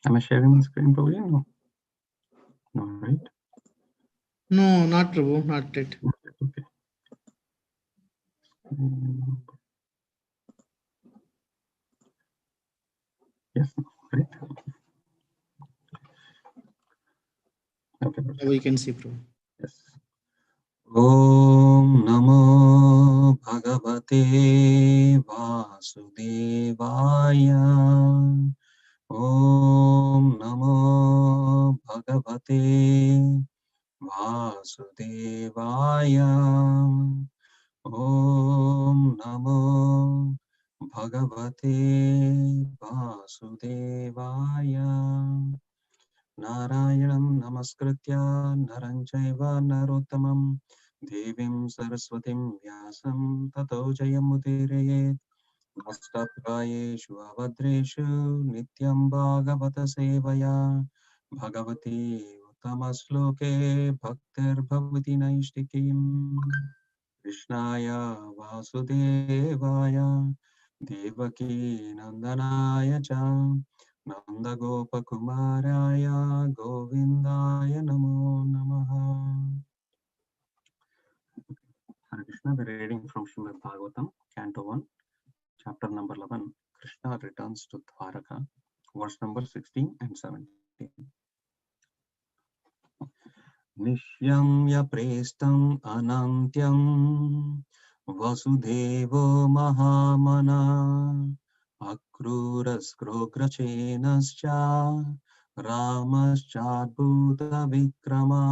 Am I sharing my screen, Prabhu? No. No, right? No, not Prabhu, not yet. Okay. Yes, right? Okay. Now we can see Prabhu. Yes. Om Namo Bhagavate Vasudevaya. Om Namo Bhagavate Vasudevaya. Om Namo Bhagavate Vasudevaya. Narayanam Namaskritya Naranchaiva Narottamam Devim Saraswatim Vyasam Tato Jayamudire Nastapurayeshu Avadreshu Nityam Bhagavata Sevaya Bhagavati Uttamasloke Bhaktir Bhavati Naishtikim Krishnaya Vasudevaya Devaki Nandanaya Cha Nanda Gopakumaraya Govindaya Namo Namaha. Hare Krishna, we're reading from Srimad Bhagavatam, Canto 1, chapter number 11. Krishna returns to Dwaraka, verse number 16 and 17. Nishyamya prestam anantyam Vasudevo Mahamana Akruras Ramaschadbhuta Vikrama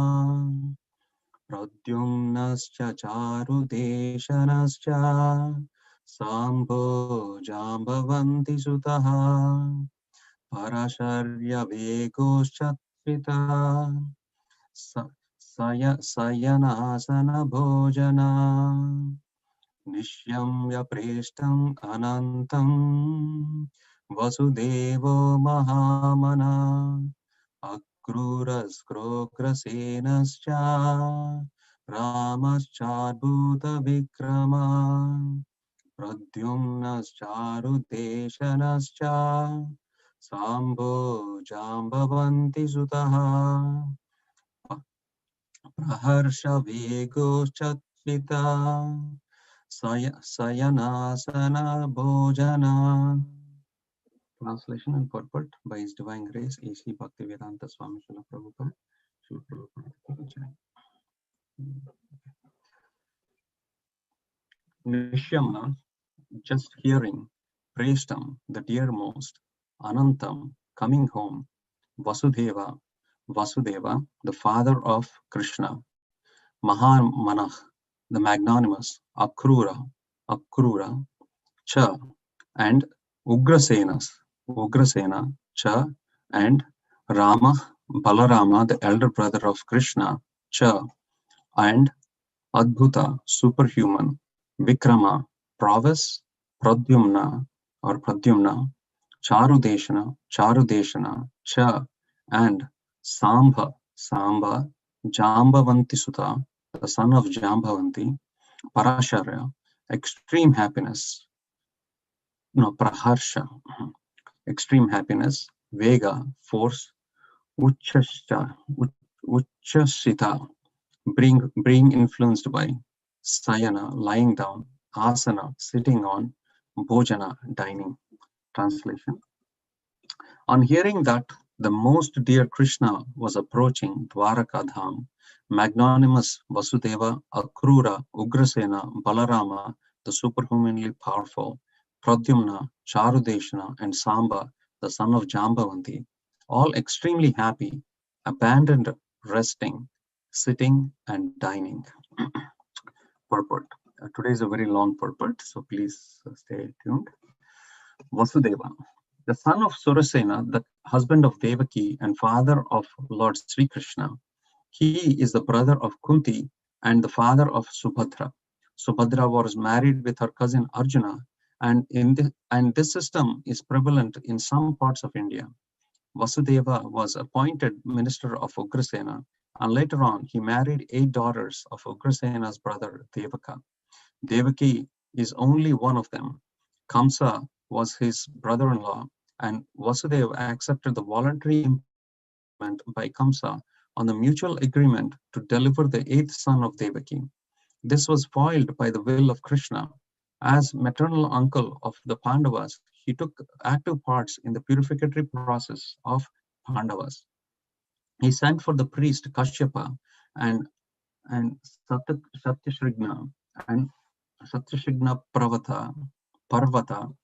Pradyumnascha Charudeshanascha Sambho Jambavanti Sutaha Parasharya Vegoschatpita Sayanasana Bhojana Nishyamya Preshtam Anantam Vasudevo Mahamana Akruraskrokrasenascha Ramaschadbhuta Vikrama Pradyumnascharuddeshanascha Sambho Jambavanti Sutaha Praharsha Vegoschatpita Sayanasana Bhojana. Translation and purport by His Divine Grace A.C. Bhaktivedanta Swami Srila Prabhupada. Srila Prabhupada. Nishyamna, just hearing, Preshtam, the dearmost, Anantam, coming home, Vasudeva, the father of Krishna, Mahamanah, the magnanimous, Akrura, Cha, and Ugrasena, Cha, and Rama, Balarama, the elder brother of Krishna, Cha, and Adbhuta, superhuman, Vikrama, prowess, Pradyumna, Charudeshana, Cha, and Samba, Jambavanti Sutta, the son of Jambavanti, Parasharya, extreme happiness, Praharsha, extreme happiness, Vega, force, Uchashita, being influenced by, Sayana, lying down, Asana, sitting on, Bhojana, dining. Translation. On hearing that the most dear Krishna was approaching Dwaraka Dham, magnanimous Vasudeva, Akrura, Ugrasena, Balarama, the superhumanly powerful, Pradyumna, Charudeshana, and Samba, the son of Jambavanti, all extremely happy, abandoned resting, sitting, and dining. Purport. Today is a very long purport, so please stay tuned. Vasudeva, the son of Surasena, the husband of Devaki and father of Lord Sri Krishna. He is the brother of Kunti and the father of Subhadra. Subhadra was married with her cousin Arjuna, and this system is prevalent in some parts of India. Vasudeva was appointed minister of Ugrasena, and later on he married 8 daughters of Ugrasena's brother Devaka. Devaki is only one of them. Kamsa was his brother-in-law, and Vasudeva accepted the voluntary imprisonment by Kamsa on the mutual agreement to deliver the eighth son of Devaki. This was foiled by the will of Krishna. As maternal uncle of the Pandavas, he took active parts in the purificatory process of Pandavas. He sent for the priest Kashyapa and Satyashrigna and Satyashrigna Parvata,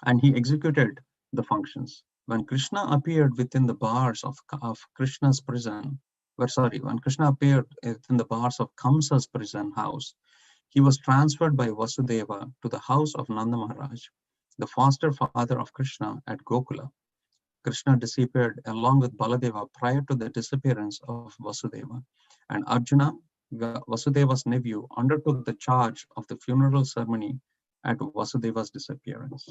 and he executed the functions. When Krishna appeared within the bars of Krishna's prison, when Krishna appeared within the bars of Kamsa's prison house, he was transferred by Vasudeva to the house of Nanda Maharaj, the foster father of Krishna at Gokula. Krishna disappeared along with Baladeva prior to the disappearance of Vasudeva, and Arjuna, Vasudeva's nephew, undertook the charge of the funeral ceremony at Vasudeva's disappearance.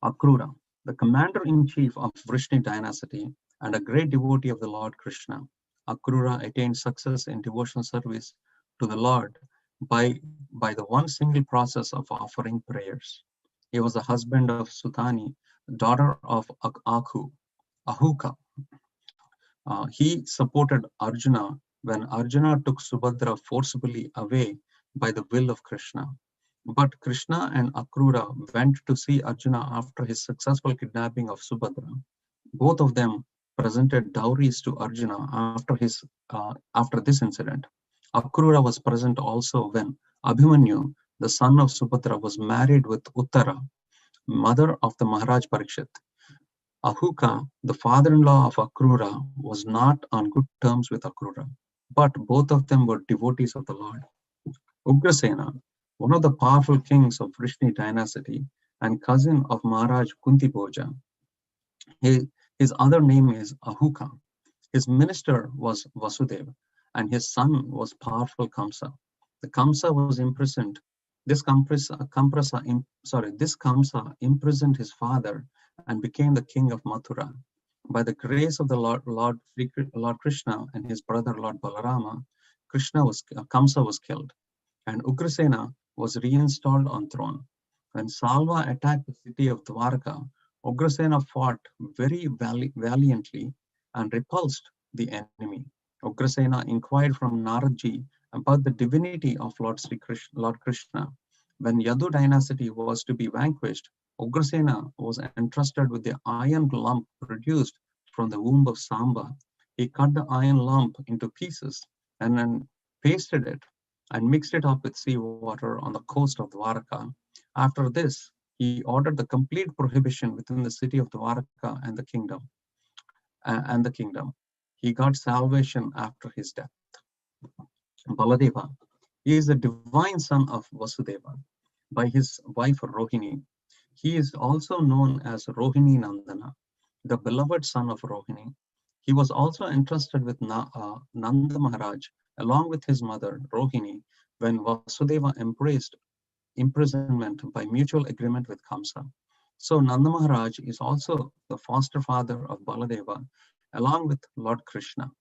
Akrura, the commander-in-chief of Vrishni dynasty and a great devotee of the Lord Krishna. Akrura attained success in devotional service to the Lord by the one single process of offering prayers. He was the husband of Sutani, daughter of Ahuka. He supported Arjuna when Arjuna took Subhadra forcibly away by the will of Krishna. But Krishna and Akrura went to see Arjuna after his successful kidnapping of Subhadra. Both of them presented dowries to Arjuna after this incident. Akrura was present also when Abhimanyu, the son of Subhadra, was married with Uttara, mother of the Maharaj Parikshit. Ahuka, the father-in-law of Akrura, was not on good terms with Akrura, but both of them were devotees of the Lord. Ugrasena, one of the powerful kings of Vrishni dynasty and cousin of Maharaj Kuntibhoja. His other name is Ahuka. His minister was Vasudeva, and his son was powerful Kamsa. The Kamsa was imprisoned. This Kamsa imprisoned his father and became the king of Mathura. By the grace of the Lord Krishna and his brother Lord Balarama, Kamsa was killed, and Ugrasena was reinstalled on throne. When Salva attacked the city of Dwarka, Ugrasena fought very valiantly and repulsed the enemy. Ugrasena inquired from Naradji about the divinity of Lord Krishna. When Yadu dynasty was to be vanquished, Ugrasena was entrusted with the iron lump produced from the womb of Samba. He cut the iron lump into pieces and then pasted it and mixed it up with seawater on the coast of Dwarka. After this, he ordered the complete prohibition within the city of Dwarka and the kingdom. He got salvation after his death. Baladeva, he is the divine son of Vasudeva by his wife Rohini. He is also known as Rohini Nandana, the beloved son of Rohini. He was also entrusted with Nanda Maharaj along with his mother Rohini when Vasudeva embraced imprisonment by mutual agreement with Kamsa. So Nanda Maharaj is also the foster father of Baladeva along with Lord Krishna.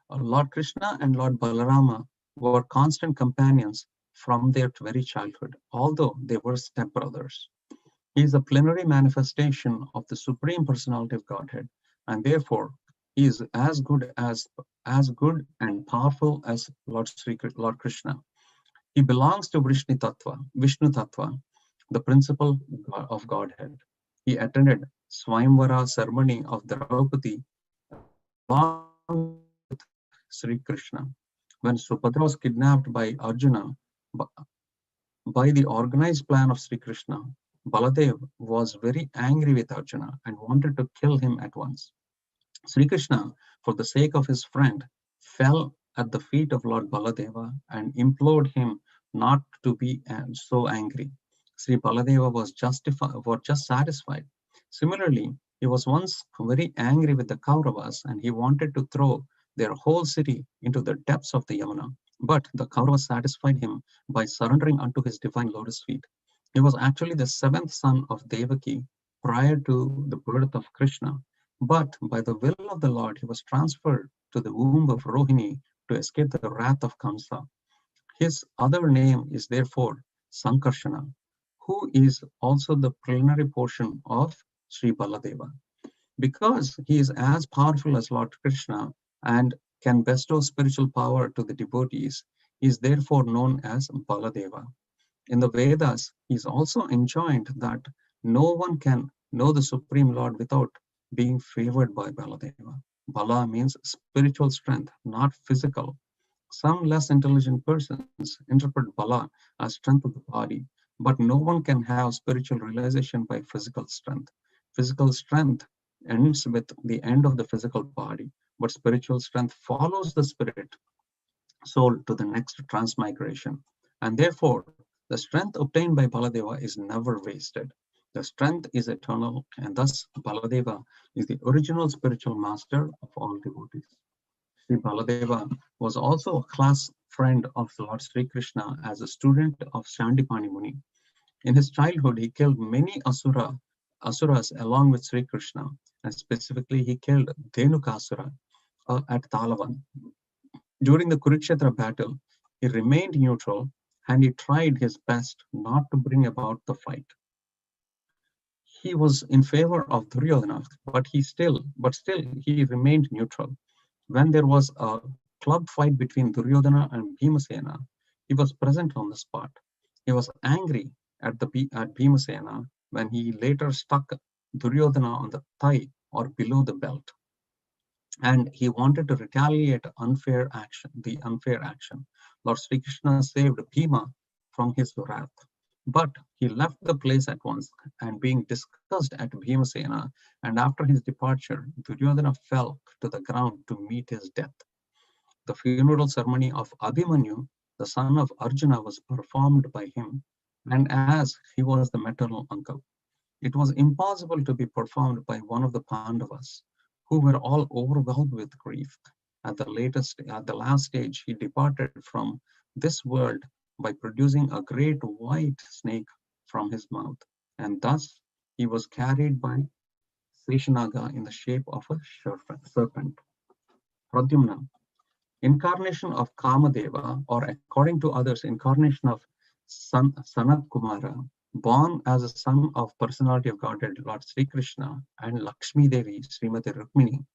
Lord Krishna and Lord Balarama were constant companions from their very childhood, although they were stepbrothers. He is a plenary manifestation of the Supreme Personality of Godhead, and therefore he is as good and powerful as Lord Krishna. He belongs to Vishnu Tattva, the principle of Godhead. He attended Swayamvara ceremony of Draupadi along with Sri Krishna. When Subhadra was kidnapped by Arjuna by the organized plan of Sri Krishna, Baladev was very angry with Arjuna and wanted to kill him at once. Sri Krishna, for the sake of his friend, fell at the feet of Lord Baladeva and implored him not to be so angry. Sri Baladeva was just satisfied. Similarly, he was once very angry with the Kauravas and he wanted to throw their whole city into the depths of the Yamuna. But the Kauravas satisfied him by surrendering unto his divine lotus feet. He was actually the seventh son of Devaki prior to the birth of Krishna. But by the will of the Lord, he was transferred to the womb of Rohini to escape the wrath of Kamsa. His other name is therefore Sankarshana, who is also the preliminary portion of Sri Baladeva. Because he is as powerful as Lord Krishna and can bestow spiritual power to the devotees, he is therefore known as Baladeva. In the Vedas, he is also enjoined that no one can know the Supreme Lord without being favored by Baladeva. Bala means spiritual strength, not physical. Some less intelligent persons interpret Bala as strength of the body, but no one can have spiritual realization by physical strength. Physical strength ends with the end of the physical body, but spiritual strength follows the spirit soul to the next transmigration. And therefore, the strength obtained by Baladeva is never wasted. The strength is eternal, and thus Baladeva is the original spiritual master of all devotees. Sri Baladeva was also a class friend of Lord Sri Krishna as a student of Shandipani Muni. In his childhood, he killed many asuras along with Sri Krishna, and specifically he killed Dhenukasura at Talavan. During the Kurukshetra battle, he remained neutral and he tried his best not to bring about the fight. He was in favor of Duryodhana, but still he remained neutral. When there was a club fight between Duryodhana and Bhimasena, he was present on the spot. He was angry at Bhimasena when he later stuck Duryodhana on the thigh or below the belt, and he wanted to retaliate the unfair action. Lord Sri Krishna saved Bhima from his wrath, but he left the place at once, and being discussed at Bhimasena, and after his departure, Duryodhana fell to the ground to meet his death. The funeral ceremony of Abhimanyu, the son of Arjuna, was performed by him, and as he was the maternal uncle, it was impossible to be performed by one of the Pandavas, who were all overwhelmed with grief. At the last stage, he departed from this world by producing a great white snake from his mouth, and thus he was carried by Seshanaga in the shape of a serpent. Pradyumna, incarnation of Kamadeva, or according to others, incarnation of Sanat Kumara, born as a son of personality of Godhead Lord Sri Krishna and Lakshmi Devi, Srimati Rukmini,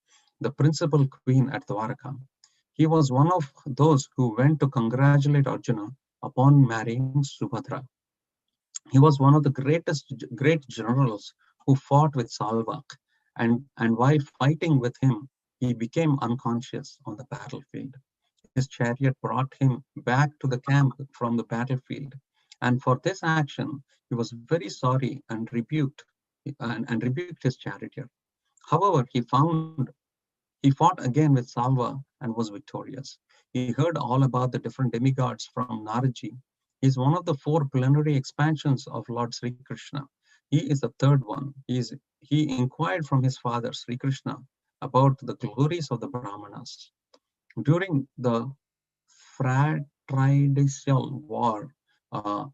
the principal queen at Dwaraka. He was one of those who went to congratulate Arjuna upon marrying Subhadra. He was one of the great generals who fought with Salva, and while fighting with him, he became unconscious on the battlefield. His chariot brought him back to the camp from the battlefield, and for this action he was very sorry and rebuked his charioteer. However, he fought again with Salva and was victorious. He heard all about the different demigods from Naraji. He is one of the four plenary expansions of Lord Sri Krishna. He is the third one. He inquired from his father Sri Krishna about the glories of the Brahmanas. During the fratricidal war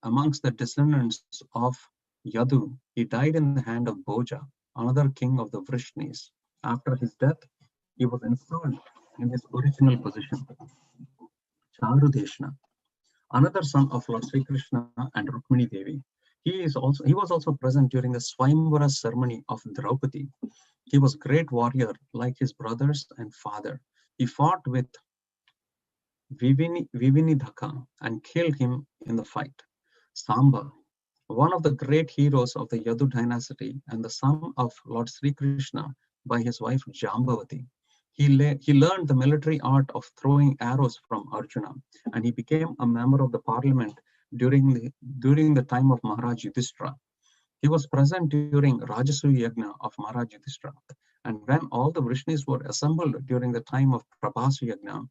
amongst the descendants of Yadu, he died in the hand of Bhoja, another king of the Vrishnis. After his death, he was installed in his original position. Charudeshna, another son of Lord Sri Krishna and Rukmini Devi. He was also present during the Swayamvara ceremony of Draupadi. He was a great warrior like his brothers and father. He fought with Vivinidhaka and killed him in the fight. Samba, one of the great heroes of the Yadu dynasty and the son of Lord Sri Krishna by his wife Jambavati. He learned the military art of throwing arrows from Arjuna, and he became a member of the parliament during the time of Maharaj Yudhishthira. He was present during Rajasuya Yagna of Maharaj Yudhishthira, and when all the Vrishnis were assembled during the time of Prabhasu Yagna,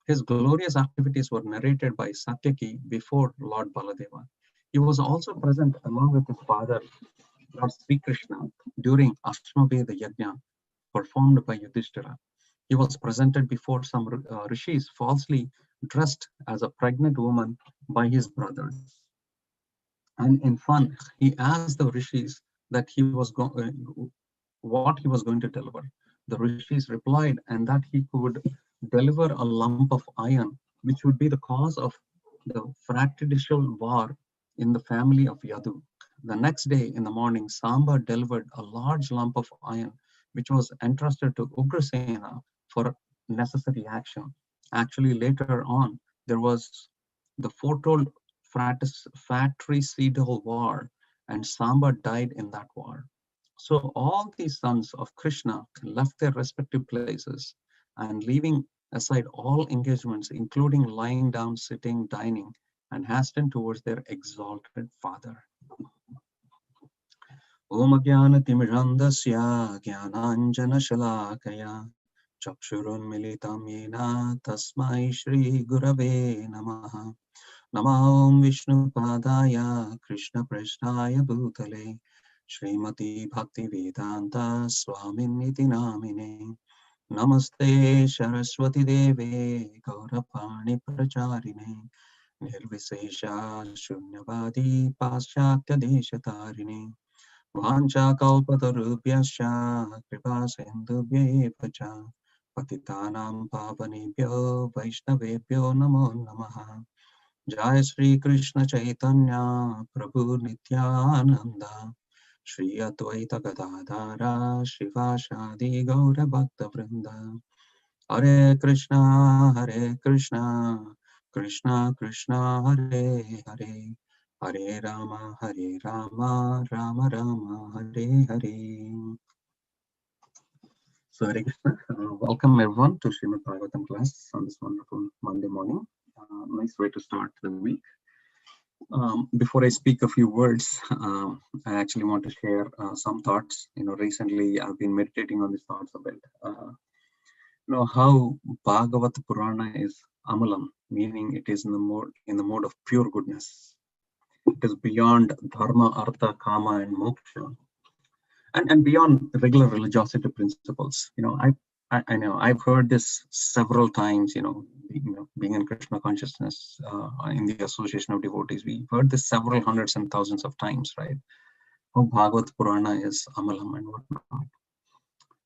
his glorious activities were narrated by Satyaki before Lord Baladeva. He was also present along with his father, Lord Sri Krishna, during Ashwamedha Yagna performed by Yudhishthira. He was presented before some rishis falsely dressed as a pregnant woman by his brothers. And in fun, he asked the rishis that what he was going to deliver. The rishis replied, and that he could deliver a lump of iron, which would be the cause of the fratricidal war in the family of Yadu. The next day in the morning, Samba delivered a large lump of iron, which was entrusted to Ugrasena for necessary action. Actually, later on, there was the foretold fratricidal war, and Samba died in that war. So all these sons of Krishna left their respective places and leaving aside all engagements, including lying down, sitting, dining, and hastened towards their exalted father. Om Jnana-timirandasya Jnananjana-shalakaya Chakshurunmilitam Yena Tasmai Shri Gurave Namaha Namah Vishnu Padaya Krishna Prasthaya Bhutale Srimati Bhakti Vedanta Swaminiti Namine Namaste Saraswati Deve Gaurapani Pracharine Nirvisesha Shunyavadi Paschatya Deshatarine Vanchakalpatarubhyascha Kripasindhubhyev cha Patitanam Pavanebhyo Vaishnavebhyo Namo Namaha Jai Sri Krishna Chaitanya Prabhu Nityananda Shri Advaita Gadadhara Shivashadi Gaura Bhakta Vrinda Hare Krishna Krishna Krishna Hare Hare Hare Rama, Rama Rama, Hare Hare. So Hare Krishna, welcome everyone to Srimad Bhagavatam class on this wonderful Monday morning. Nice way to start the week. Before I speak a few words, I actually want to share some thoughts. Recently I've been meditating on these thoughts a bit. How Bhagavata Purana is amalam, meaning it is in the mode of pure goodness. It is beyond dharma, artha, kama, and moksha, and beyond regular religiosity principles. I know I've heard this several times. Being in Krishna consciousness, in the association of devotees, we've heard this several hundreds and thousands of times, right? How Bhagavad Purana is amalam and whatnot.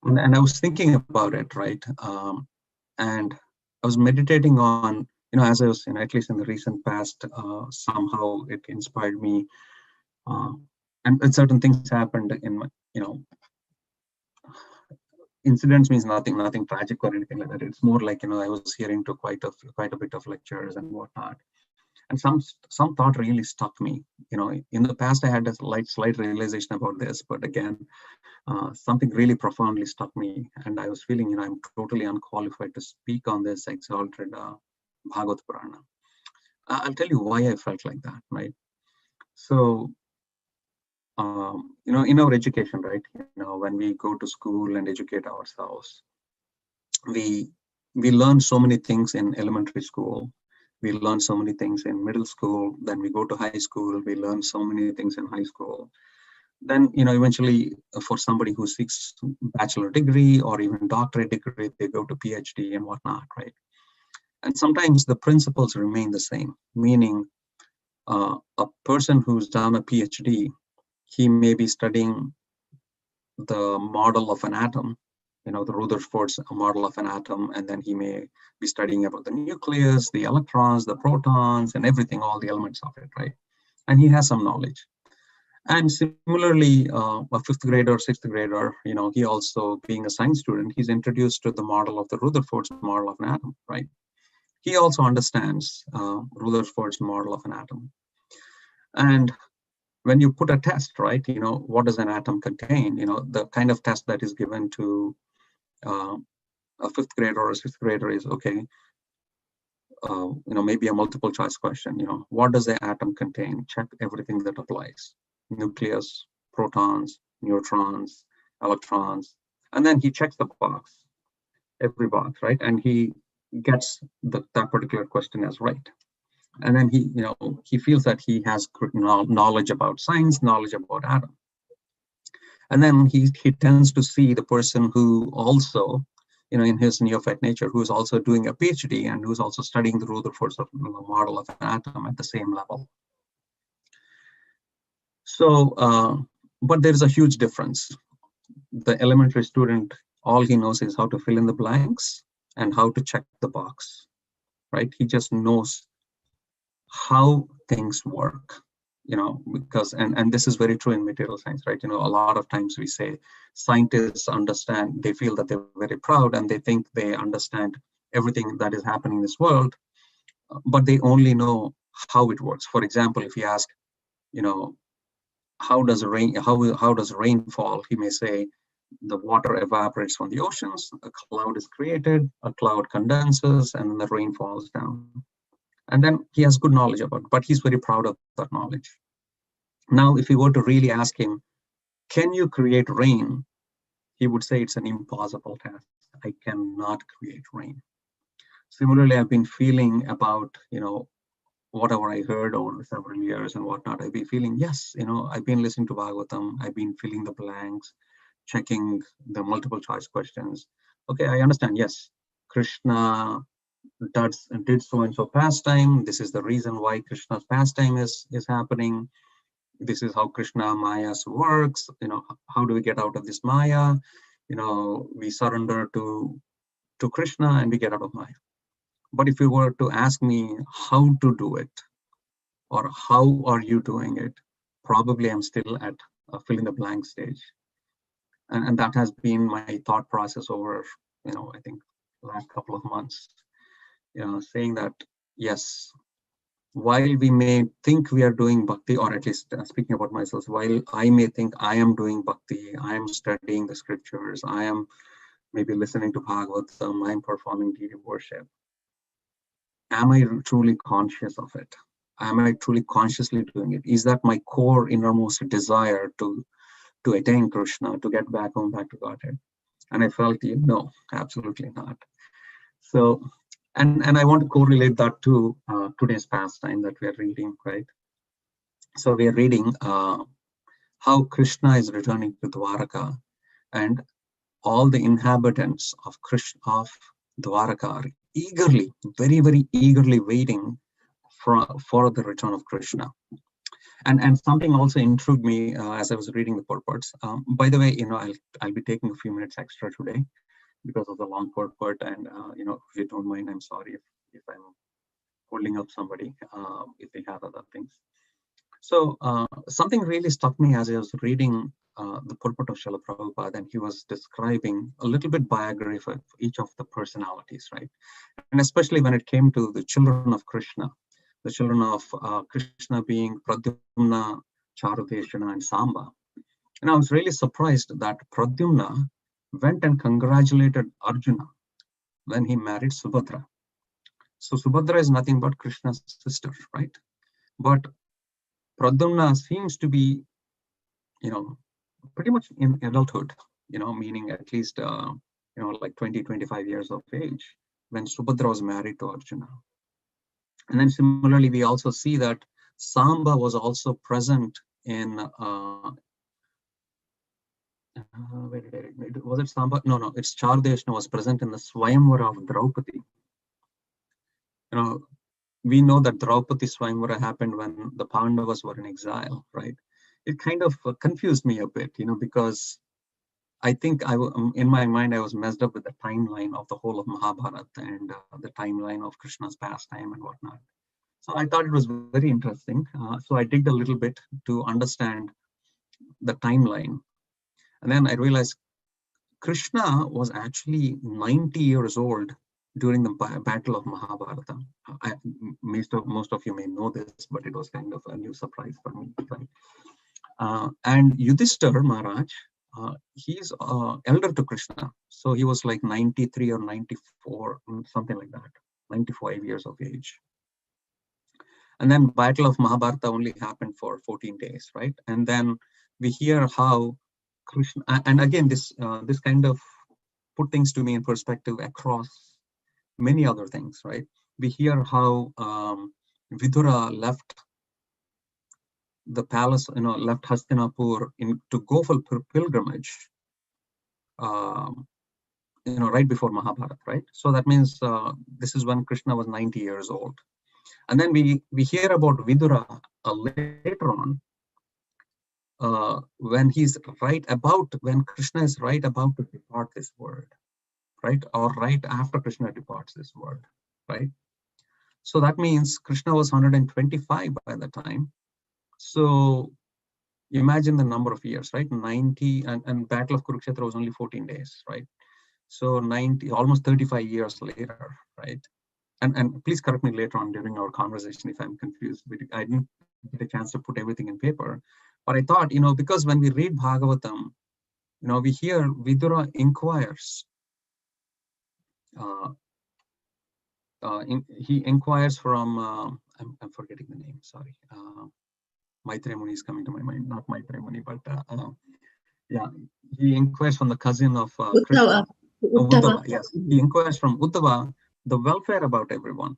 And I was thinking about it, right? And I was meditating on, as I was, at least in the recent past, somehow it inspired me. And certain things happened in my, incidents means nothing tragic or anything like that. It's more like, I was hearing to quite a bit of lectures and whatnot. And some thought really stuck me. In the past, I had a slight realization about this, but again, something really profoundly struck me. And I was feeling, I'm totally unqualified to speak on this exalted Bhagavad Purana. I'll tell you why I felt like that, right? So, in our education, right, when we go to school and educate ourselves, we learn so many things in elementary school. We learn so many things in middle school. Then we go to high school. We learn so many things in high school. Then, eventually for somebody who seeks bachelor degree or even doctorate degree, they go to PhD and whatnot, right? And sometimes the principles remain the same, meaning a person who's done a PhD, he may be studying the model of an atom, the Rutherford's model of an atom, and then he may be studying about the nucleus, the electrons, the protons, and everything, all the elements of it, right? And he has some knowledge. And similarly, a fifth grader, sixth grader, he also, being a science student, he's introduced to the model of the Rutherford's model of an atom, right? He also understands Rutherford's model of an atom. And when you put a test, right, what does an atom contain? The kind of test that is given to a fifth grader or a sixth grader is, okay, maybe a multiple choice question, what does the atom contain? Check everything that applies. Nucleus, protons, neutrons, electrons, and then he checks the box, every box, right? And he gets that particular question as right. And then he feels that he has knowledge about science, knowledge about atom. And then he tends to see the person who also, in his neophyte nature, who is also doing a PhD and who's also studying the Rutherford's model of an atom at the same level. So, but there is a huge difference. The elementary student, all he knows is how to fill in the blanks and how to check the box, right? He just knows how things work. because, and this is very true in material science, right? A lot of times we say scientists understand, they feel that they're very proud and they think they understand everything that is happening in this world, but they only know how it works. For example, if you ask, how does rain fall? He may say the water evaporates from the oceans, a cloud is created, a cloud condenses, and then the rain falls down. And then he has good knowledge about it, but he's very proud of that knowledge. Now, if we were to really ask him, can you create rain? He would say it's an impossible task. I cannot create rain. Similarly, I've been feeling about, whatever I heard over several years and whatnot, I've been feeling, yes, I've been listening to Bhagavatam, I've been filling the blanks, checking the multiple choice questions. Okay, I understand, yes, Krishna did so and so pastime. This is the reason why Krishna's pastime is happening. This is how Krishna Maya's works. How do we get out of this Maya? We surrender to Krishna and we get out of Maya. But if you were to ask me how to do it, or how are you doing it, probably I'm still at a fill in the blank stage. And that has been my thought process over, I think last couple of months, saying that, yes, while we may think we are doing bhakti, or at least speaking about myself, while I may think I am doing bhakti, I am studying the scriptures, I am maybe listening to Bhagavatam, I am performing deity worship, am I truly conscious of it? Am I truly consciously doing it? Is that my core innermost desire to attain Krishna, to get back home, back to Godhead? And I felt, no, absolutely not. So, and I want to correlate that to today's pastime that we are reading, right? So we are reading how Krishna is returning to Dwaraka, and all the inhabitants of Dwaraka are eagerly, very, very eagerly waiting for the return of Krishna. And something also intrigued me as I was reading the purports. By the way, I'll be taking a few minutes extra today because of the long purport, and if you don't mind, I'm sorry if I'm holding up somebody if they have other things. So something really struck me as I was reading the purport of Srila Prabhupada, and he was describing a little bit biography of each of the personalities, right? And especially when it came to the children of Krishna, the children of Krishna being Pradyumna, Charudeshana, and Samba. And I was really surprised that Pradyumna went and congratulated Arjuna when he married Subhadra. So Subhadra is nothing but Krishna's sister, right? But Pradyumna seems to be, pretty much in adulthood, meaning at least, like 20, 25 years of age when Subhadra was married to Arjuna. And then similarly, we also see that Samba was also present in, was it Samba? No, it's Chardeshna was present in the Swayamvara of Draupadi. We know that Draupadi Swayamvara happened when the Pandavas were in exile, right? It kind of confused me a bit, because I think in my mind, I was messed up with the timeline of the whole of Mahabharata and the timeline of Krishna's pastime and whatnot. So I thought it was very interesting. So I digged a little bit to understand the timeline. And then I realized Krishna was actually 90 years old during the Battle of Mahabharata. Most of you may know this, but it was kind of a new surprise for me. Right? And Yudhishthira Maharaj, he's elder to Krishna. So he was like 93 or 94, something like that, 95 years of age. And then Battle of Mahabharata only happened for 14 days, right? And then we hear how Krishna, and again, this kind of put things to me in perspective across many other things, right? We hear how Vidura left the palace, left Hastinapur to go for pilgrimage, right before Mahabharata, right? So that means this is when Krishna was 90 years old. And then we hear about Vidura later on, when Krishna is right about to depart this world, right? Or right after Krishna departs this world, right? So that means Krishna was 125 by the time. So imagine the number of years, right? 90, and Battle of Kurukshetra was only 14 days, right? So 90, almost 35 years later, right? And please correct me later on during our conversation if I'm confused. I didn't get a chance to put everything in paper. But I thought, because when we read Bhagavatam, we hear Vidura inquires. He inquires from, I'm forgetting the name, sorry. Maitreya Muni is coming to my mind, not Maitreya Muni, but yeah, he inquires from the cousin of Krishna. Uddhava, yes. He inquires from Uddhava the welfare about everyone,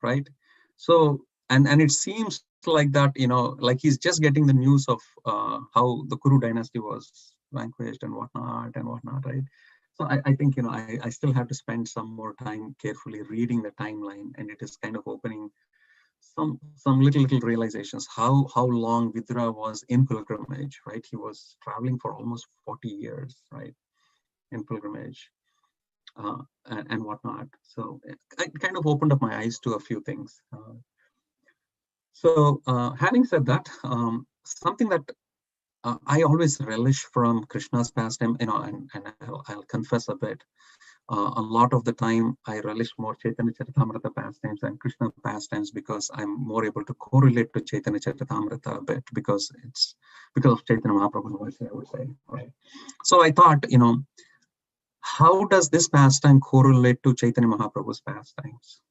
right? So, and it seems like that, like he's just getting the news of how the Kuru dynasty was vanquished and whatnot, right? So I think, I still have to spend some more time carefully reading the timeline, and it is kind of opening some little realizations how long Vidura was in pilgrimage, right? He was traveling for almost 40 years, right, in pilgrimage. And whatnot. So it kind of opened up my eyes to a few things. So having said that, something that I always relish from Krishna's pastime, and I'll confess a bit. A lot of the time, I relish more Chaitanya Charitamrita pastimes and Krishna pastimes because I'm more able to correlate to Chaitanya Charitamrita a bit because of Chaitanya Mahaprabhu's voice, I would say. Right. So I thought, how does this pastime correlate to Chaitanya Mahaprabhu's pastimes?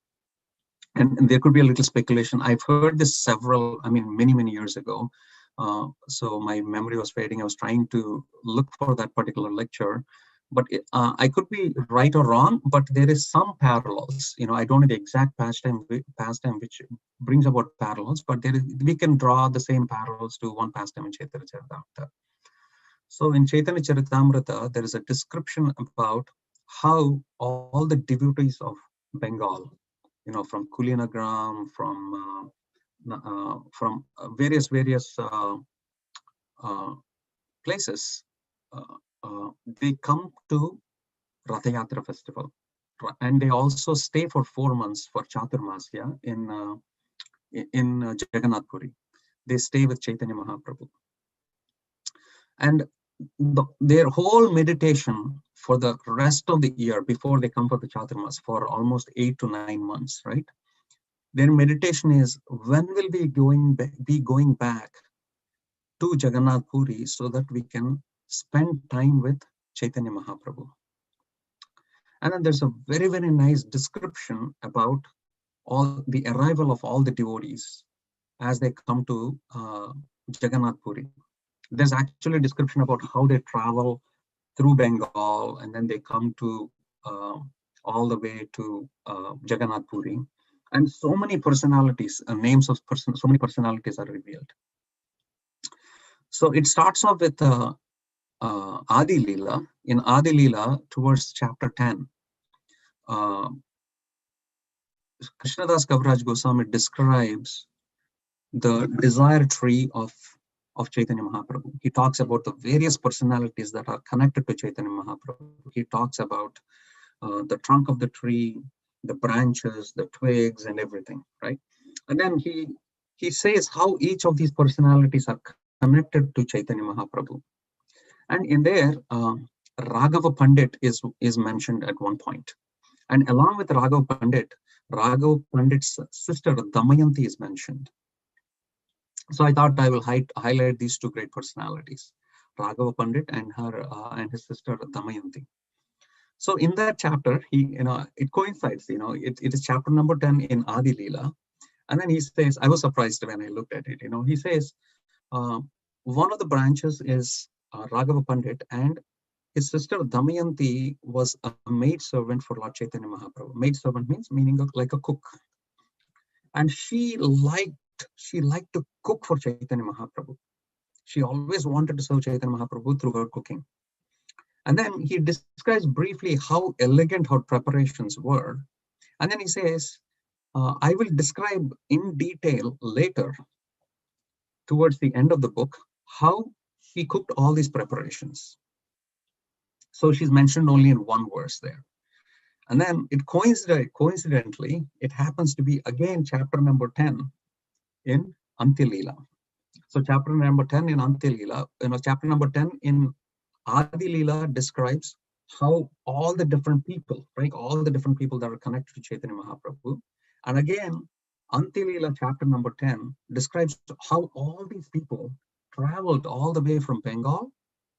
And there could be a little speculation. I've heard this many years ago. So my memory was fading. I was trying to look for that particular lecture, but I could be right or wrong, but there is some parallels. I don't know the exact pastime which brings about parallels, but we can draw the same parallels to one pastime in Chaitanya Charitamrita. So in Chaitanya Charitamrita, there is a description about how all the devotees of Bengal, from Kulinagram, from various places, they come to Ratha Yatra festival, and they also stay for 4 months for Chaturmasya in Jagannath Puri. They stay with Chaitanya Mahaprabhu, and their whole meditation for the rest of the year before they come for the Chaturmas for almost 8 to 9 months, right? Their meditation is, when will we be going back to Jagannath Puri so that we can spend time with Chaitanya Mahaprabhu? And then there's a very nice description about all the arrival of all the devotees as they come to Jagannath Puri. There's actually a description about how they travel through Bengal, and then they come to all the way to Jagannath Puri. And so many personalities, names of so many personalities are revealed. So it starts off with Adi Lila. In Adi Lila, towards chapter 10, Krishnadas Kaviraj Goswami describes the desire tree of Chaitanya Mahaprabhu. He talks about the various personalities that are connected to Chaitanya Mahaprabhu. He talks about the trunk of the tree, the branches, the twigs, and everything, right? And then he says how each of these personalities are connected to Chaitanya Mahaprabhu. And in there, Raghava Pandit is mentioned at one point. And along with Raghava Pandit's sister Damayanti is mentioned. So I thought I will highlight these two great personalities, Raghava Pandit and and his sister Damayanti. So in that chapter, it coincides, it is chapter number 10 in Adi Lila. And then he says, I was surprised when I looked at it, he says, one of the branches is Raghava Pandit, and his sister Damayanti was a maid servant for Lord Chaitanya Mahaprabhu. Maid servant meaning like a cook. And she liked to cook for Chaitanya Mahaprabhu. She always wanted to serve Chaitanya Mahaprabhu through her cooking. And then he describes briefly how elegant her preparations were. And then he says, I will describe in detail later, towards the end of the book, how he cooked all these preparations. So she's mentioned only in one verse there. And then coincidentally, it happens to be again chapter number 10 in Antya Lila. So chapter number 10 in Antya Lila, chapter number 10 in Adi Lila describes how all the different people, right, all the different people that are connected to Chaitanya Mahaprabhu. And again, Antya Lila chapter number 10 describes how all these people traveled all the way from Bengal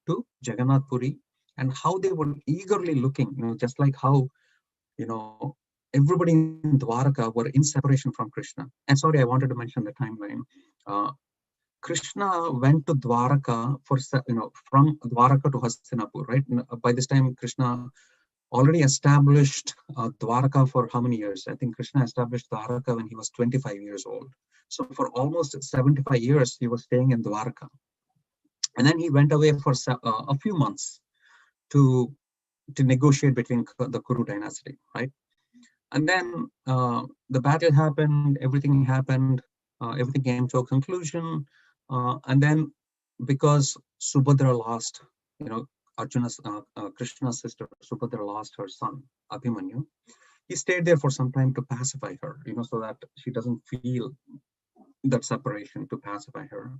to Jagannath Puri, and how they were eagerly looking, just like how, everybody in Dwaraka were in separation from Krishna. And sorry, I wanted to mention the timeline. Krishna went to Dwaraka from Dwaraka to Hastinapur, right? By this time, Krishna already established Dwaraka for how many years? I think Krishna established Dwaraka when he was 25 years old. So for almost 75 years, he was staying in Dwaraka. And then he went away for a few months to negotiate between the Kuru dynasty, right? And then the battle happened, everything happened, everything came to a conclusion. And then because Subhadra lost, Arjuna's, Krishna's sister, Subhadra lost her son, Abhimanyu, he stayed there for some time to pacify her, so that she doesn't feel that separation, to pacify her.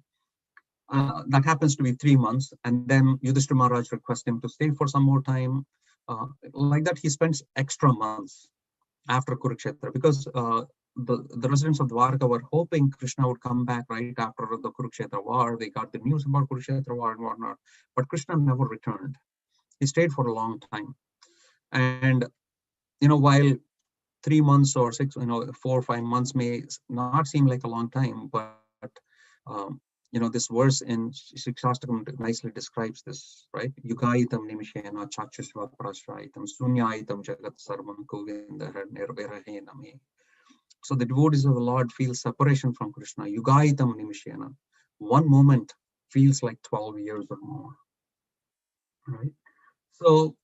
That happens to be 3 months. And then Yudhishthira Maharaj requests him to stay for some more time. Like that, he spends extra months after Kurukshetra, because the residents of Dwarka were hoping Krishna would come back right after the Kurukshetra war. They got the news about Kurukshetra war and whatnot, but Krishna never returned. He stayed for a long time. And, while 3 months or 6, 4 or 5 months may not seem like a long time, but, this verse in Shikshastakam nicely describes this, right? Yugaitam nimishena chakshusva prashraitam sunyaitam jagat sarvam govinda nirvirahename. So the devotees of the Lord feel separation from Krishna. Yugaitam nimishena. One moment feels like 12 years or more, right? So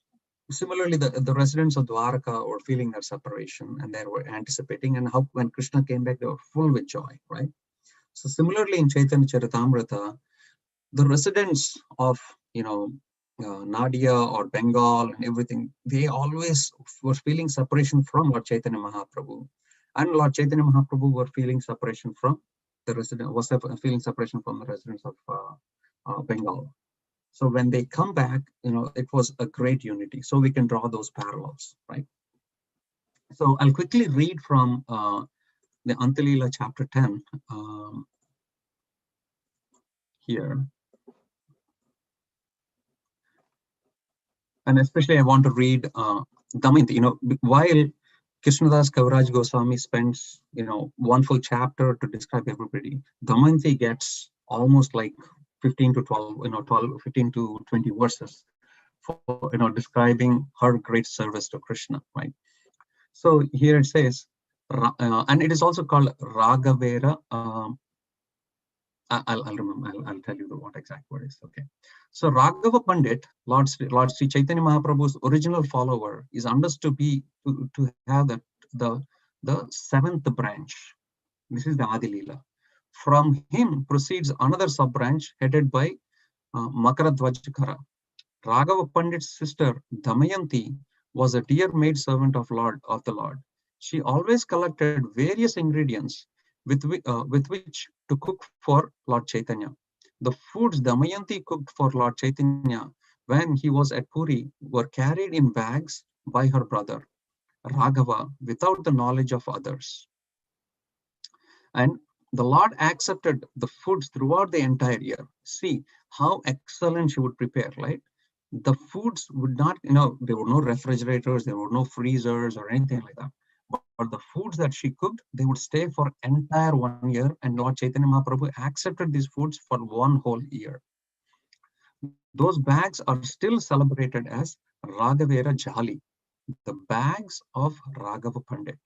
similarly, the residents of Dwaraka were feeling that separation, and they were anticipating, and how when Krishna came back, they were full with joy, right? So similarly, in Chaitanya Charitamrita, the residents of, Nadia or Bengal and everything, they always were feeling separation from Lord Chaitanya Mahaprabhu. And Lord Chaitanya Mahaprabhu were feeling separation from the residents of Bengal. So when they come back, it was a great unity. So we can draw those parallels, right? So I'll quickly read from the Antya Lila chapter 10 here. And especially I want to read Damayanti, while Krishnadas Kaviraj Goswami spends, one full chapter to describe everybody, Damayanti gets almost like 15 to 20 verses for, describing her great service to Krishna, right? So here it says, and it is also called Raghavera. I'll remember. I'll tell you what exact word is. Okay. So Raghava Pandit, Lord Sri Chaitanya Mahaprabhu's original follower, is understood to have the seventh branch. This is the Adi Lila. From him proceeds another sub branch headed by Makaradvajkara. Raghava Pandit's sister Damayanti was a dear maid servant of the Lord. She always collected various ingredients with which to cook for Lord Chaitanya. The foods Damayanti cooked for Lord Chaitanya when he was at Puri were carried in bags by her brother Raghava without the knowledge of others. And the Lord accepted the foods throughout the entire year. See how excellent she would prepare, right? The foods would not, there were no refrigerators, there were no freezers or anything like that. But the foods that she cooked, they would stay for entire 1 year, and Lord Chaitanya Mahaprabhu accepted these foods for 1 whole year. Those bags are still celebrated as Raghavera Jali, the bags of Raghava Pandit.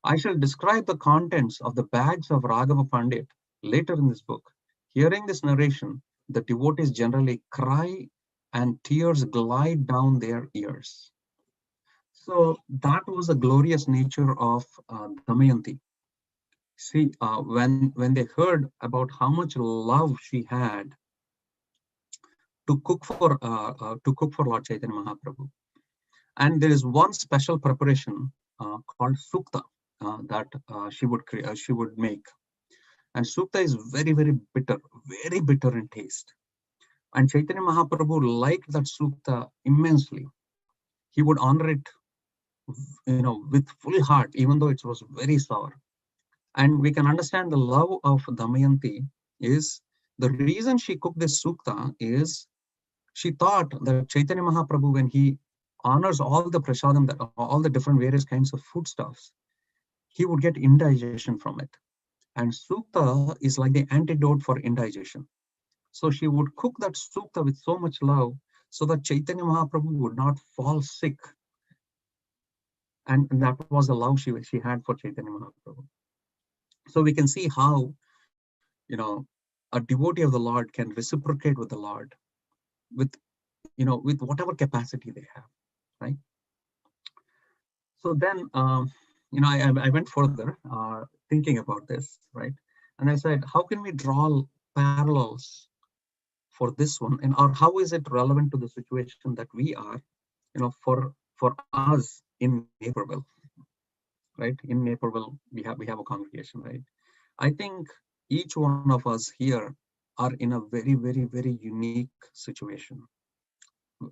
I shall describe the contents of the bags of Raghava Pandit later in this book. Hearing this narration, the devotees generally cry and tears glide down their ears. So that was the glorious nature of Damayanti. See, when they heard about how much love she had to cook for Lord Chaitanya Mahaprabhu, and there is one special preparation called sukta that she would make, And sukta is very, very bitter in taste. And Chaitanya Mahaprabhu liked that sukta immensely. He would honor it, with full heart, even though it was very sour. And we can understand the love of Damayanti is the reason she cooked this sukta is she thought that Chaitanya Mahaprabhu, when he honors all the prasadam, all the different various kinds of foodstuffs, he would get indigestion from it. And sukta is like the antidote for indigestion. So she would cook that sukta with so much love so that Chaitanya Mahaprabhu would not fall sick. And that was the love she had for Chaitanya Mahaprabhu. So we can see how, a devotee of the Lord can reciprocate with the Lord with, with whatever capacity they have, right? So then, I went further thinking about this, right? And I said, how can we draw parallels for this one, and or how is it relevant to the situation that we are, for us in Naperville, right? In Naperville, we have a congregation, right? I think each one of us here are in a very, very unique situation,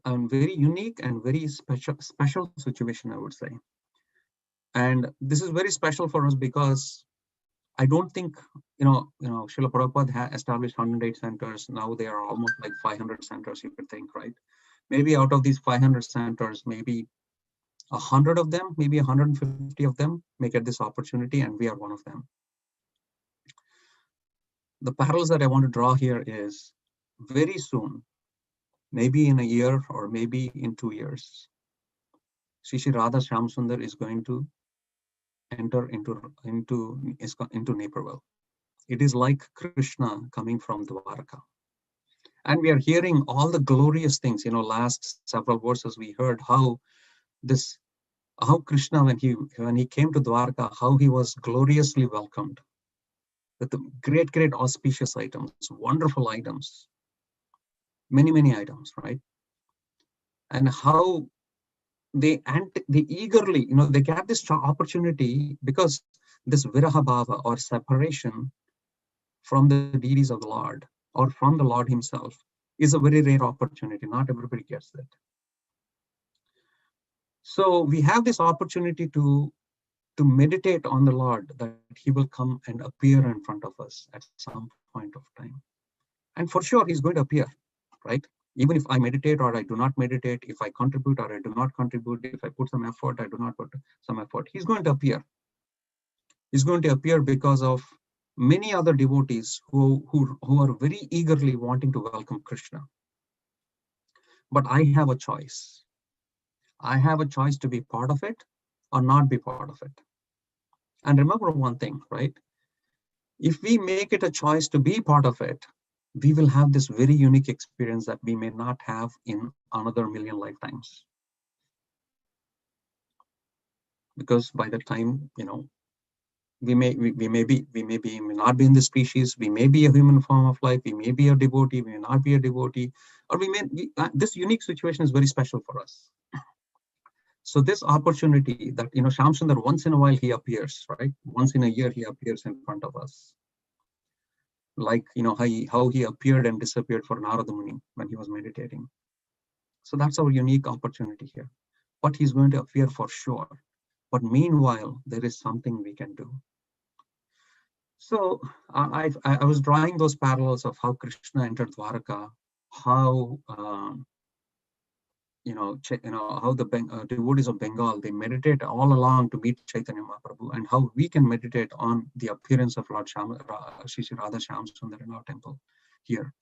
and very unique and very special situation, I would say. And this is very special for us because I don't think, Srila Prabhupada established 108 centers. Now they are almost like 500 centers, you could think, right? Maybe out of these 500 centers, maybe 100 of them, maybe 150 of them may get this opportunity, and we are one of them. The parallels that I want to draw here is very soon, maybe in a year or maybe in 2 years, Sri Sri Radha Shyamsundar is going to enter into Naperville. It is like Krishna coming from Dwarka. And we are hearing all the glorious things, last several verses we heard how Krishna, when he came to Dwarka, how he was gloriously welcomed with the great auspicious items, wonderful items, many items, right? And how they eagerly, they get this opportunity because this viraha bhava, or separation from the deities of the Lord or from the Lord himself, is a very rare opportunity. Not everybody gets that. So we have this opportunity to meditate on the Lord, that he will come and appear in front of us at some point of time. And for sure, he's going to appear, right? Even if I meditate or I do not meditate, if I contribute or I do not contribute, if I put some effort, I do not put some effort, he's going to appear. He's going to appear because of many other devotees who are very eagerly wanting to welcome Krishna. But I have a choice. I have a choice to be part of it or not be part of it. And remember one thing, right? If we make it a choice to be part of it, we will have this very unique experience that we may not have in another million lifetimes. Because by the time, we may not be in the species, we may be a human form of life, we may be a devotee, we may not be a devotee, or this unique situation is very special for us. So this opportunity that, Shyamsundar, once in a while he appears, right? Once in a year he appears in front of us. Like, how he appeared and disappeared for Narada Muni when he was meditating. So that's our unique opportunity here. But he's going to appear for sure. But meanwhile, there is something we can do. So I was drawing those parallels of how Krishna entered Dwaraka, how how the devotees of Bengal, they meditate all along to meet Chaitanya Mahaprabhu, and how we can meditate on the appearance of Lord Sri Sri Radha Shyamsundar in our temple here.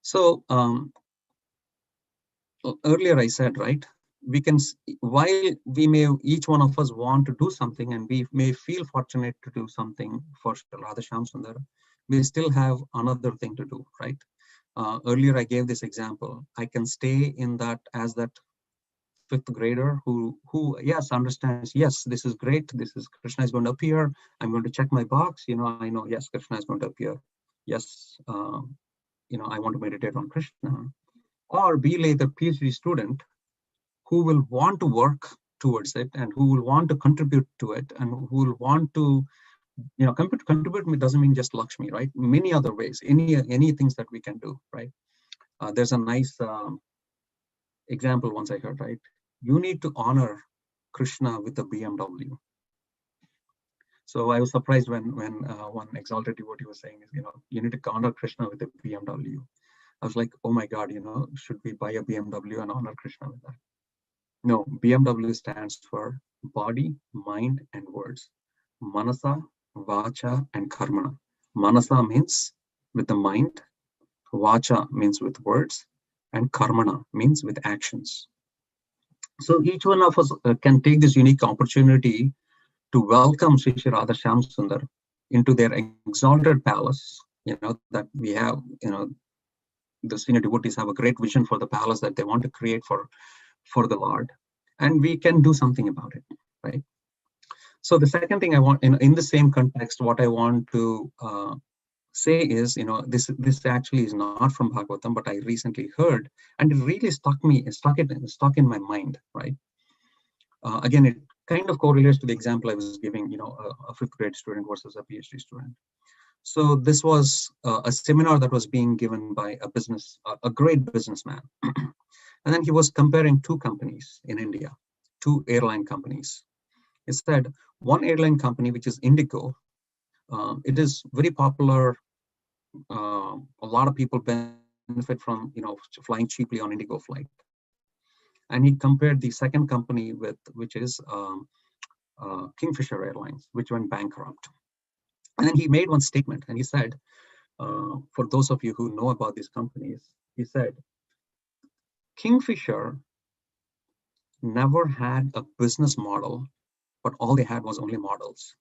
So earlier I said, right, we can, while each one of us want to do something, and we may feel fortunate to do something for Radha Shyamsundar, we still have another thing to do, right? Earlier I gave this example. I can stay in that as that fifth grader who yes, understands, yes, this is great, this is Krishna is going to appear, I'm going to check my box, I know, yes, Krishna is going to appear, yes, I want to meditate on Krishna. Or be like the PhD student who will want to work towards it, and who will want to contribute to it, and who will want to contribute doesn't mean just Lakshmi, right? Many other ways, any things that we can do, right? There's a nice example once I heard, right? You need to honor Krishna with a BMW. So I was surprised when one exalted devotee was saying, you need to honor Krishna with a BMW. I was like, oh my God, should we buy a BMW and honor Krishna with that? No, BMW stands for body, mind, and words. Manasa, Vacha, and Karmana. Manasa means with the mind, Vacha means with words, and Karmana means with actions. So each one of us can take this unique opportunity to welcome Sri Sri Radha Shyam Sundar into their exalted palace, that we have, the senior devotees have a great vision for the palace that they want to create for the Lord. And we can do something about it, right? So the second thing I want, in the same context, what I want to say is, this actually is not from Bhagavatam, but I recently heard, and it really stuck in my mind, right? Again, it kind of correlates to the example I was giving, a fifth grade student versus a PhD student. So this was a seminar that was being given by a great businessman. And then he was comparing two companies in India, two airline companies. He said one airline company, which is Indigo, it is very popular. A lot of people benefit from, flying cheaply on Indigo flight. And he compared the second company which is Kingfisher Airlines, which went bankrupt. And then he made one statement, and he said, for those of you who know about these companies, he said, Kingfisher never had a business model, but all they had was only models.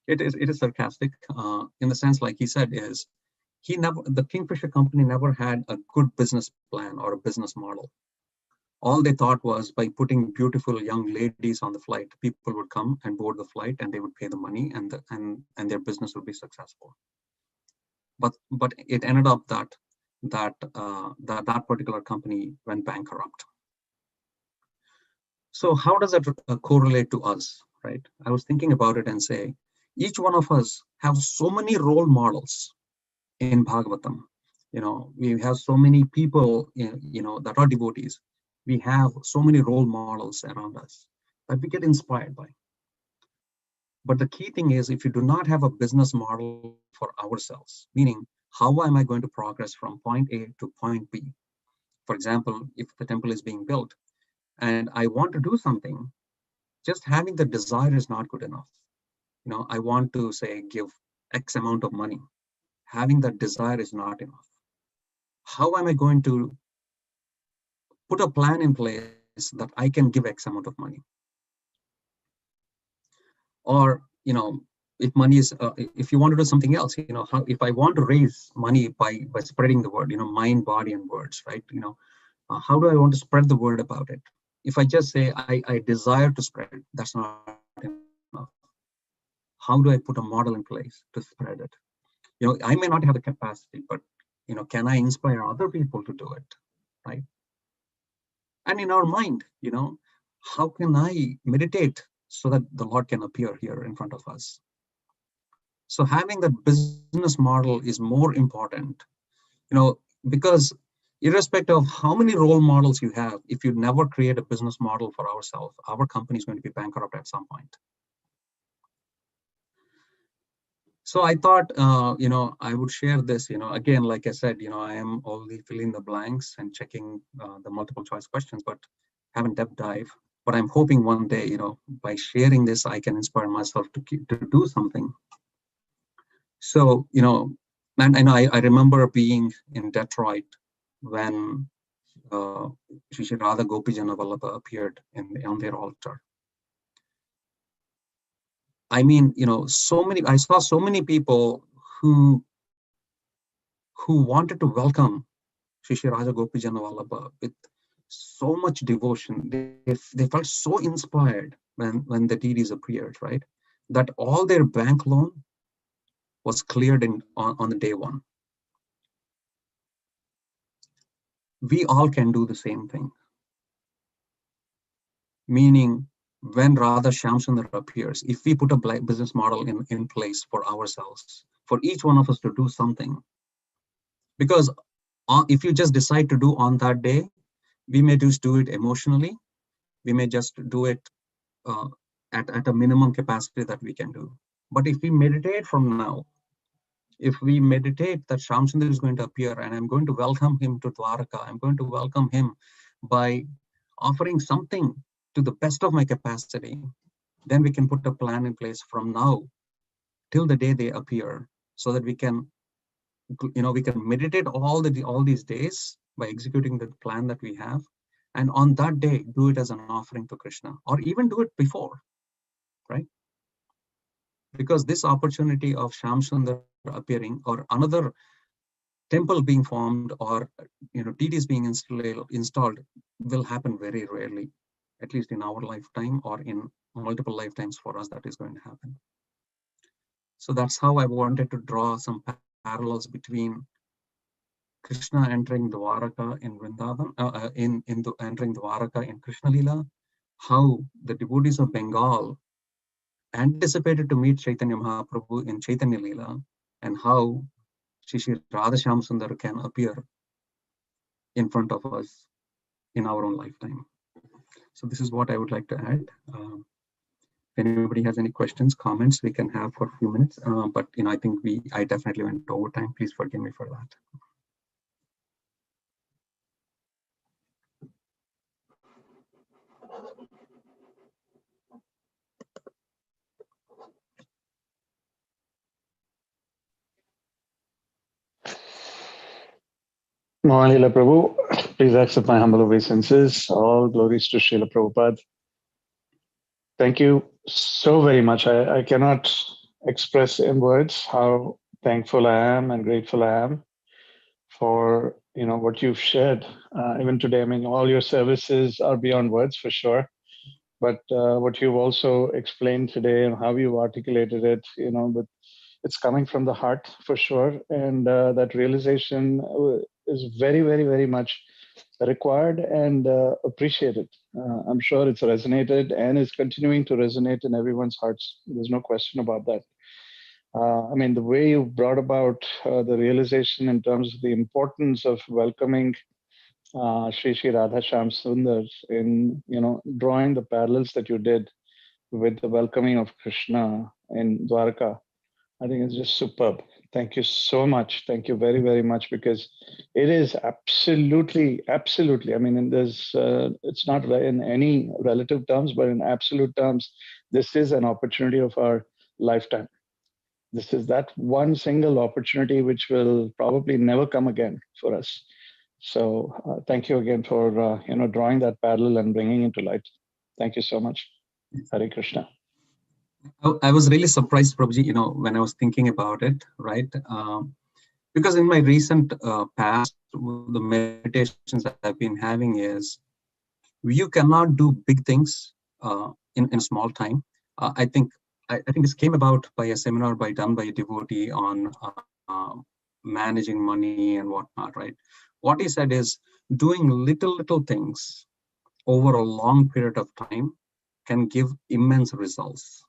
It is sarcastic in the sense, like he said, is the Kingfisher company never had a good business plan or a business model. All they thought was by putting beautiful young ladies on the flight, people would come and board the flight, and they would pay the money, and their business would be successful. But it ended up that particular company went bankrupt. So how does that correlate to us, right? I was thinking about it and say, each one of us have so many role models in Bhagavatam. We have so many people, that are devotees. We have so many role models around us that we get inspired by. But the key thing is, if you do not have a business model for ourselves, meaning how am I going to progress from point A to point B? For example, if the temple is being built and I want to do something, just having the desire is not good enough. I want to say give X amount of money. Having that desire is not enough. How am I going to put a plan in place that I can give X amount of money? Or, if money is, if you want to do something else, if I want to raise money by spreading the word, mind, body, and words, right? How do I want to spread the word about it? If I just say I desire to spread it, that's not enough. How do I put a model in place to spread it? I may not have the capacity, but can I inspire other people to do it, right? And in our mind, how can I meditate so that the Lord can appear here in front of us? So having that business model is more important, because irrespective of how many role models you have, if you never create a business model for ourselves, our company is going to be bankrupt at some point. So I thought, I would share this, again, like I said, I am only filling the blanks and checking the multiple choice questions, but haven't depth dive. But I'm hoping one day, by sharing this, I can inspire myself to do something. So, and I remember being in Detroit when Sri Sri Radha Gopijana Vallabha appeared on their altar. I mean, I saw so many people who wanted to welcome Sri Sri Radha Gopijana Vallabha with so much devotion. They felt so inspired when the deities appeared, right? That all their bank loan was cleared on the day one. We all can do the same thing. Meaning, when Radha Shyamsundar appears, if we put a business model in place for ourselves, for each one of us to do something, because if you just decide to do on that day, we may just do it emotionally, we may just do it uh, at a minimum capacity that we can do. But if we meditate from now, if we meditate that Shyamsundar is going to appear and I'm going to welcome him to Dwaraka, I'm going to welcome him by offering something to the best of my capacity, then we can put a plan in place from now till the day they appear, so that we can, we can meditate all these days by executing the plan that we have, and on that day do it as an offering to Krishna, or even do it before, right? Because this opportunity of Shyamsundar appearing, or another temple being formed, or deities being installed will happen very rarely, at least in our lifetime or in multiple lifetimes for us that is going to happen. So that's how I wanted to draw some parallels between Krishna entering Dwaraka in Vrindavan, entering Dwaraka in Krishna Lila, how the devotees of Bengal anticipated to meet Chaitanya Mahaprabhu in Chaitanya Lila, and how Shri Radha Shyamsundar can appear in front of us in our own lifetime. So this is what I would like to add. If anybody has any questions, comments, we can have for a few minutes. But I think I definitely went over time. Please forgive me for that. Mohana Lila Prabhu, please accept my humble obeisances. All glories to Srila Prabhupada. Thank you so very much. I cannot express in words how thankful I am and grateful I am for what you've shared even today. I mean, all your services are beyond words for sure, but what you've also explained today and how you articulated it, but it's coming from the heart for sure, and that realization is very, very, very much required and appreciated. I'm sure it's resonated and is continuing to resonate in everyone's hearts. There's no question about that. I mean, the way you brought about the realization in terms of the importance of welcoming Sri Radha Shyam Sundar in, drawing the parallels that you did with the welcoming of Krishna in Dwarka, I think it's just superb. Thank you so much. Thank you very, very much, because it is absolutely, absolutely. I mean, it's not in any relative terms, but in absolute terms, this is an opportunity of our lifetime. This is that one single opportunity which will probably never come again for us. So thank you again for drawing that parallel and bringing it to light. Thank you so much. Hare Krishna. I was really surprised, Prabhuji, when I was thinking about it, right? Because in my recent past, the meditations that I've been having is, you cannot do big things in a small time. I think this came about by a seminar done by a devotee on managing money and whatnot, right? What he said is, doing little things over a long period of time can give immense results.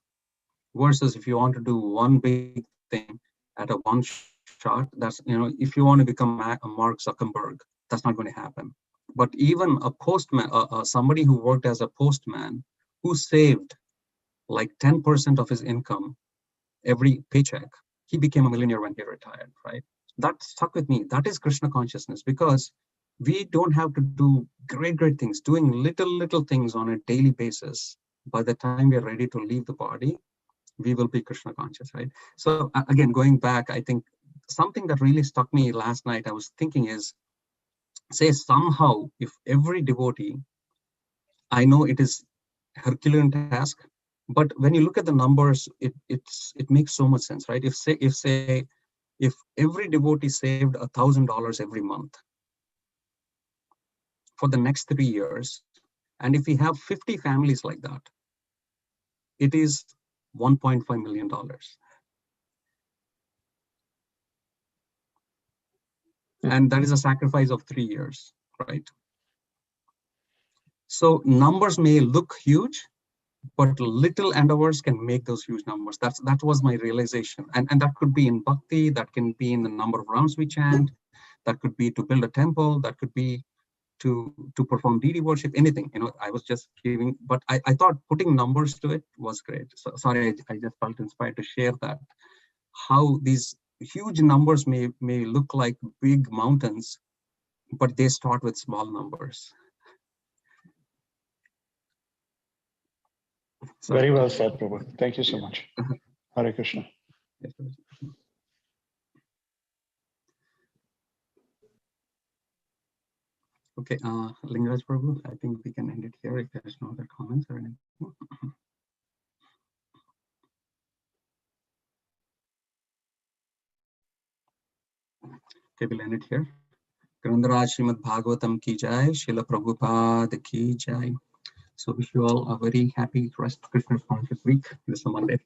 Versus if you want to do one big thing at a one shot, that's, if you want to become Mark Zuckerberg, that's not going to happen. But even a postman, somebody who worked as a postman, who saved like 10% of his income every paycheck, he became a millionaire when he retired, right? That stuck with me. That is Krishna consciousness, because we don't have to do great things. Doing little things on a daily basis, by the time we are ready to leave the body, we will be Krishna conscious, right? So again, going back, I think something that really stuck me last night, I was thinking is, say somehow, if every devotee, I know it is Herculean task, but when you look at the numbers, it makes so much sense, right? If every devotee saved $1,000 every month for the next 3 years, and if we have 50 families like that, it is $1.5 million. And that is a sacrifice of 3 years, right? So numbers may look huge, but little endeavors can make those huge numbers. That was my realization. And that could be in bhakti, that can be in the number of rounds we chant, that could be to build a temple, that could be to perform deity worship, anything. I was just giving, but I thought putting numbers to it was great. So sorry, I just felt inspired to share that, how these huge numbers may look like big mountains, but they start with small numbers. Sorry. Very well said, Prabhu. Thank you so much. Hare Krishna. Okay, Lingaraj Prabhu, I think we can end it here if there's no other comments or anything. Okay, we'll end it here. Grandharaj Srimad Bhagavatam ki jai, Srila Prabhupada ki jai. So wish you all a very happy rest of Krishna's conscious week. This is a Monday.